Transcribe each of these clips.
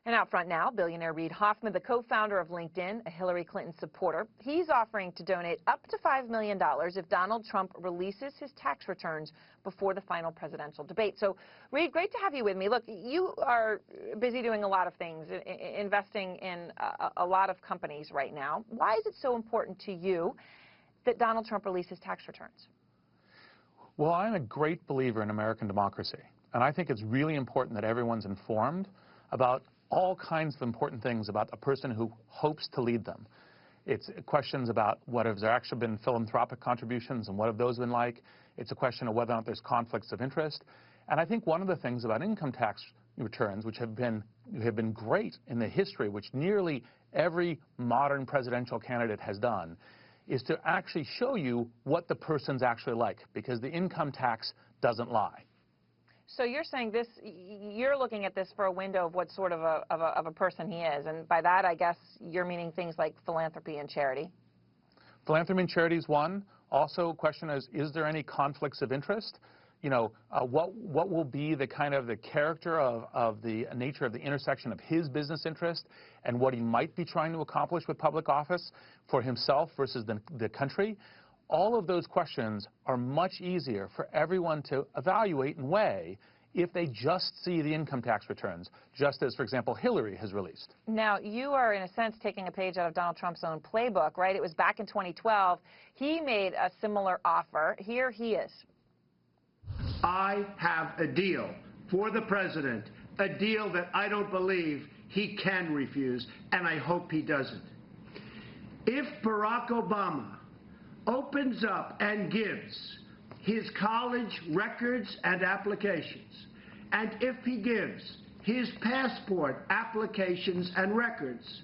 And out front now, billionaire Reid Hoffman, the co-founder of LinkedIn, a Hillary Clinton supporter. He's offering to donate up to $5 million if Donald Trump releases his tax returns before the final presidential debate. So, Reid, great to have you with me. Look, you are busy doing a lot of things, investing in a lot of companies right now. Why is it so important to you that Donald Trump release his tax returns? Well, I'm a great believer in American democracy, and I think it's really important that everyone's informed about all kinds of important things about a person who hopes to lead them. It's questions about what have there actually been philanthropic contributions and what have those been like. It's a question of whether or not there's conflicts of interest. And I think one of the things about income tax returns, which have been great in the history, which nearly every modern presidential candidate has done, is to actually show you what the person's actually like, because the income tax doesn't lie. So you're saying this, you're looking at this for a window of what sort of a person he is, and by that I guess you're meaning things like philanthropy and charity. Philanthropy and charity is one. Also, a question is there any conflicts of interest? You know, what will be the kind of the character of the nature of the intersection of his business interest and what he might be trying to accomplish with public office for himself versus the country? All of those questions are much easier for everyone to evaluate and weigh if they just see the income tax returns, just as, for example, Hillary has released. Now, you are, in a sense, taking a page out of Donald Trump's own playbook, right? It was back in 2012. He made a similar offer. Here he is. I have a deal for the president, a deal that I don't believe he can refuse, and I hope he doesn't. If Barack Obama opens up and gives his college records and applications, and if he gives his passport applications and records,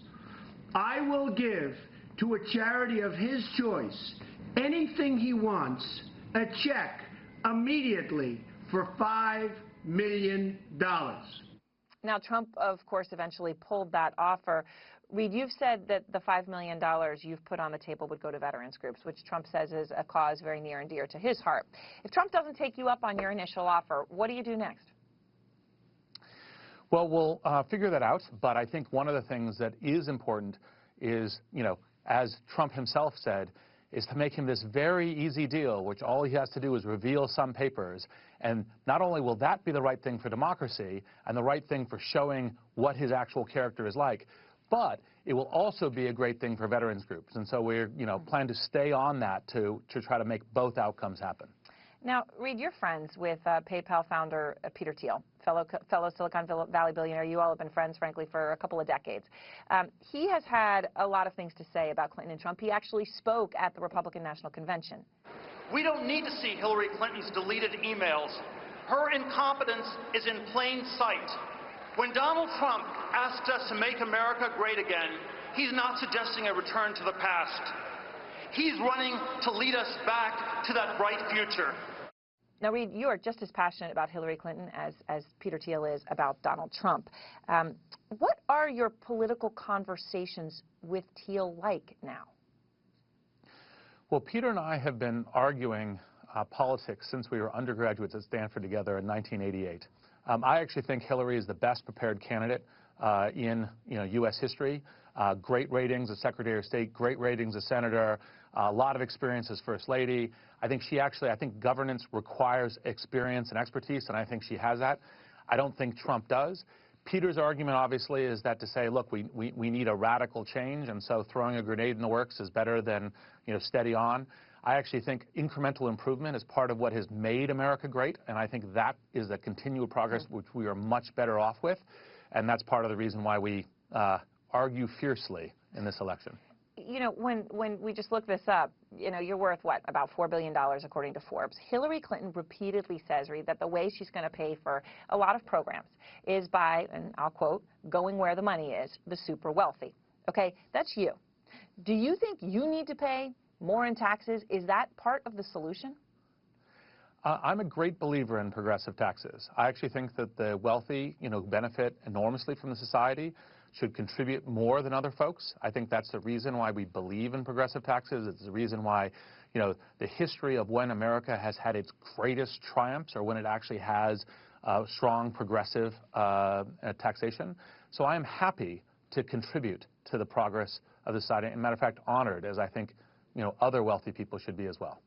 I will give to a charity of his choice anything he wants, a check immediately for $5 million. Now, Trump, of course, eventually pulled that offer. Reid, you've said that the $5 million you've put on the table would go to veterans groups, which Trump says is a cause very near and dear to his heart. If Trump doesn't take you up on your initial offer, what do you do next? Well, we'll figure that out, but I think one of the things that is important is, you know, as Trump himself said, is to make him this very easy deal, which all he has to do is reveal some papers. And not only will that be the right thing for democracy and the right thing for showing what his actual character is like, but it will also be a great thing for veterans groups. And so we're, you know, plan to stay on that to try to make both outcomes happen. Now, Reid, you're friends with PayPal founder Peter Thiel, fellow Silicon Valley billionaire. You all have been friends, frankly, for a couple of decades. He has had a lot of things to say about Clinton and Trump. He actually spoke at the Republican National Convention. We don't need to see Hillary Clinton's deleted emails. Her incompetence is in plain sight. When Donald Trump asked us to make America great again, he's not suggesting a return to the past. He's running to lead us back to that bright future. Now, Reid, you are just as passionate about Hillary Clinton as Peter Thiel is about Donald Trump. What are your political conversations with Thiel like now? Well, Peter and I have been arguing politics since we were undergraduates at Stanford together in 1988. I actually think Hillary is the best prepared candidate in U.S. history. Great ratings as Secretary of State, great ratings as Senator, a lot of experience as First Lady. I think governance requires experience and expertise, and I think she has that. I don't think Trump does. Peter's argument, obviously, is that to say, look, we need a radical change, and so throwing a grenade in the works is better than, steady on. I actually think incremental improvement is part of what has made America great, and I think that is a continual progress which we are much better off with, and that's part of the reason why we argue fiercely in this election. When we just look this up, you're worth, what, about $4 billion according to Forbes. Hillary Clinton repeatedly says, Reid, that the way she's going to pay for a lot of programs is by, and I'll quote, going where the money is, the super wealthy. Okay, that's you. Do you think you need to pay more in taxes? Is that part of the solution? I'm a great believer in progressive taxes. I actually think that the wealthy, benefit enormously from the society, should contribute more than other folks. I think that's the reason why we believe in progressive taxes. It's the reason why, the history of when America has had its greatest triumphs or when it actually has strong progressive taxation. So I am happy to contribute to the progress of the society. And matter of fact, honored, as I think other wealthy people should be as well.